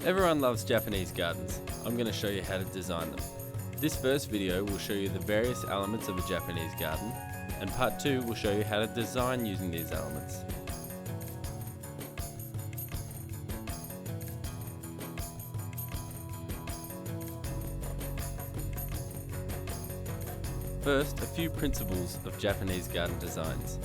Everyone loves Japanese gardens. I'm going to show you how to design them. This first video will show you the various elements of a Japanese garden, and part 2 will show you how to design using these elements. First, a few principles of Japanese garden designs.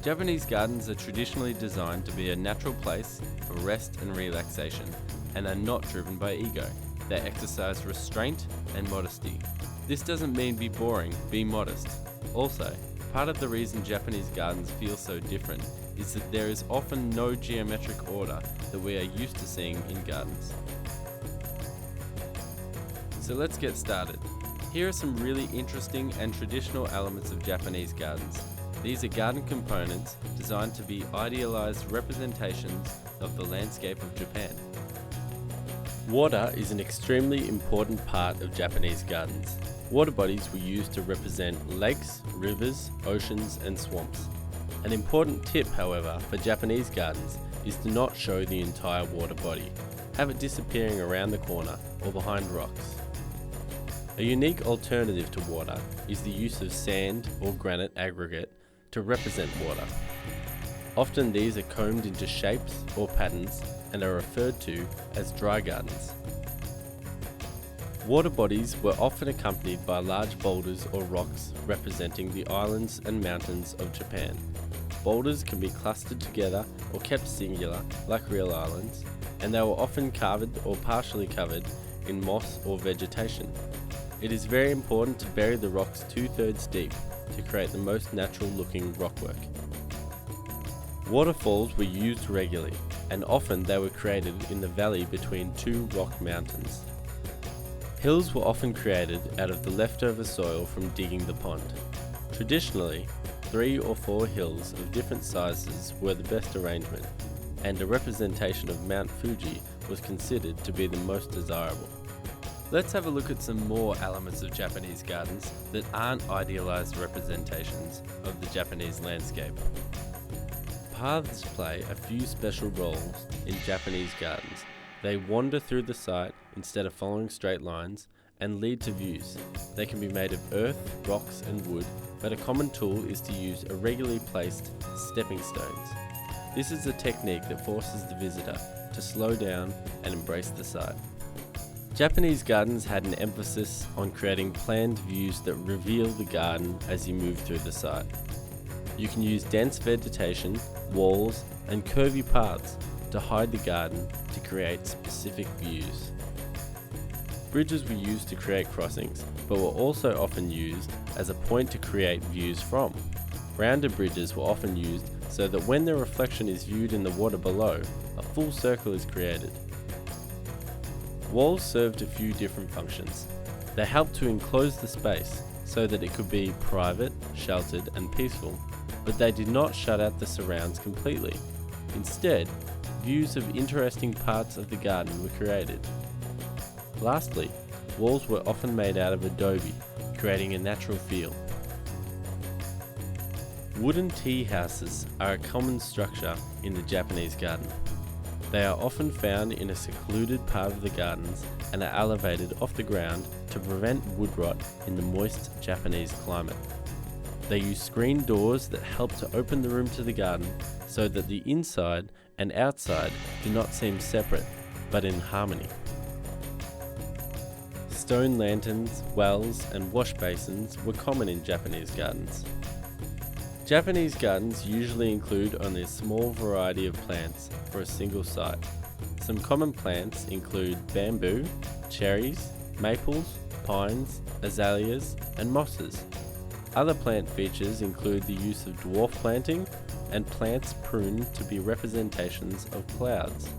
Japanese gardens are traditionally designed to be a natural place for rest and relaxation, and are not driven by ego. They exercise restraint and modesty. This doesn't mean be boring, be modest. Also, part of the reason Japanese gardens feel so different is that there is often no geometric order that we are used to seeing in gardens. So let's get started. Here are some really interesting and traditional elements of Japanese gardens. These are garden components designed to be idealized representations of the landscape of Japan. Water is an extremely important part of Japanese gardens. Water bodies were used to represent lakes, rivers, oceans, and swamps. An important tip, however, for Japanese gardens is to not show the entire water body. Have it disappearing around the corner or behind rocks. A unique alternative to water is the use of sand or granite aggregate to represent water. Often these are combed into shapes or patterns and are referred to as dry gardens. Water bodies were often accompanied by large boulders or rocks representing the islands and mountains of Japan. Boulders can be clustered together or kept singular like real islands, and they were often covered or partially covered in moss or vegetation. It is very important to bury the rocks 2/3 deep to create the most natural looking rockwork. Waterfalls were used regularly, and often they were created in the valley between two rock mountains. Hills were often created out of the leftover soil from digging the pond. Traditionally, 3 or 4 hills of different sizes were the best arrangement, and a representation of Mount Fuji was considered to be the most desirable. Let's have a look at some more elements of Japanese gardens that aren't idealized representations of the Japanese landscape. Paths play a few special roles in Japanese gardens. They wander through the site instead of following straight lines and lead to views. They can be made of earth, rocks and wood, but a common tool is to use irregularly placed stepping stones. This is a technique that forces the visitor to slow down and embrace the site. Japanese gardens had an emphasis on creating planned views that reveal the garden as you move through the site. You can use dense vegetation, walls, and curvy paths to hide the garden to create specific views. Bridges were used to create crossings, but were also often used as a point to create views from. Rounded bridges were often used so that when the reflection is viewed in the water below, a full circle is created. Walls served a few different functions. They helped to enclose the space so that it could be private, sheltered, and peaceful, but they did not shut out the surrounds completely. Instead, views of interesting parts of the garden were created. Lastly, walls were often made out of adobe, creating a natural feel. Wooden tea houses are a common structure in the Japanese garden. They are often found in a secluded part of the gardens and are elevated off the ground to prevent wood rot in the moist Japanese climate. They use screen doors that help to open the room to the garden so that the inside and outside do not seem separate, but in harmony. Stone lanterns, wells, and wash basins were common in Japanese gardens. Japanese gardens usually include only a small variety of plants for a single site. Some common plants include bamboo, cherries, maples, pines, azaleas, and mosses. Other plant features include the use of dwarf planting and plants pruned to be representations of clouds.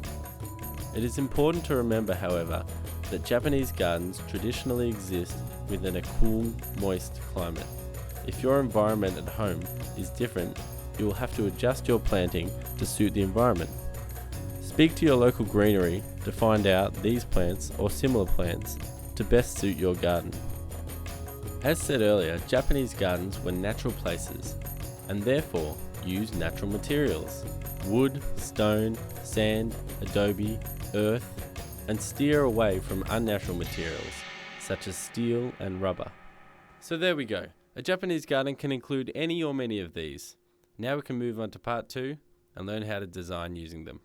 It is important to remember, however, that Japanese gardens traditionally exist within a cool, moist climate. If your environment at home is different, you will have to adjust your planting to suit the environment. Speak to your local greenery to find out these plants or similar plants to best suit your garden. As said earlier, Japanese gardens were natural places and therefore used natural materials. Wood, stone, sand, adobe, earth, and steer away from unnatural materials, such as steel and rubber. So there we go. A Japanese garden can include any or many of these. Now we can move on to part 2 and learn how to design using them.